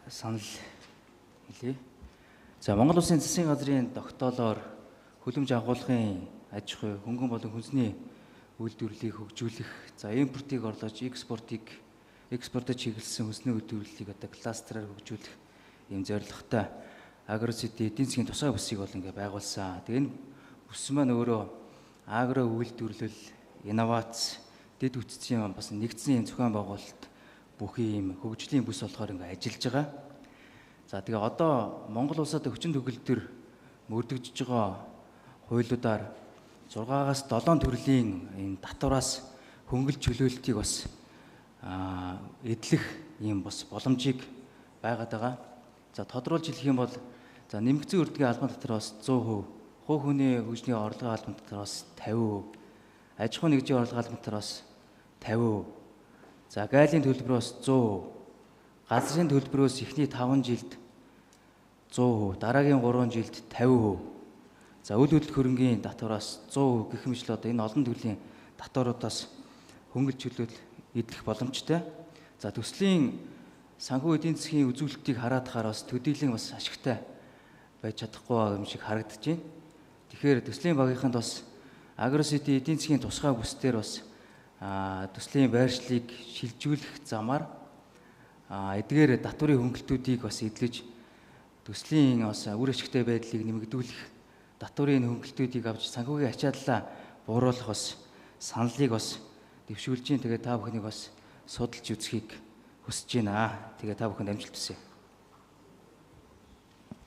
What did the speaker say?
санал хэлье. За Монгол Улсын засгийн газрын тогтоолоор хөлөмж агуулгын аж ахуй хөнгөн болон хүнсний үйлдвэрлэлийг хөгжүүлэх, за импортыг орлож экспортод чиглэсэн хүнсний үйлдвэрлэлийг кластераар хөгжүүлэх ийм зорилготой Агросити эдийн засгийн тусгай бүсийг бол ингээ байгуулсан. Тэгээ энэ бүс маань өөрөө агро үйлдвэрлэл, инновац, дэд үтцийн бас нэгдсэн зохион байгуулалт бүхий ийм хөгжлийн бүс болохоор ингээ ажиллаж байгаа. За тэгээ одоо Монгол улсад хүчин төгөлдөр мөрдөгдөж байгаа хуулиудаар 6-аас 7 төрлийн энэ татвараас хөнгөлж чөлөөлтийг бас эдлэх ийм бас боломжийг байгаад байгаа. За тодруулж хэлэх юм бол за нэмэгдсэн үрдгийн албан татвараас 100%, хувь хүний хөгжлийн орлогын албан татвараас 50%, аж ахуйн нэгжийн орлогын албан татвараас 50%, за гайлын төлбөрөөс 100%, газрын төлбөрөөс эхний 5 жилд 100%, дараагийн 3 жилд 50%, за үйл хөдлөх хөрөнгийн татвараас 100% гэх мэт л одоо энэ олон төрлийн татваруудаас хөнгөлж чөлөөлөл эдлэх боломжтой. За төслийн санхүү эдийн засгийн үзүүлэлтийг хараад бас төдийлөн бас ашигтай байж чадахгүй юм шиг харагдаж байна. Тэгэхээр төслийн багийнханд бас Агросити эдийн засгийн тусгай бүсдээр бас төслийн байршлыг шилжүүлэх замаар эдгээр татварын хөнгөлтүүдийг бас эдлэж төслийн бас үр ашигтай байдлыг нэмэгдүүлэх, татварын хөнгөлтүүдийг авч санхүүгийн ачааллаа бууруулах бас саналыг бас дэвшүүлж, тэгээ та бүхнийг бас судалж үзхийг хүсэж байна. Тэгээ та бүхэнд амжилт хүсье.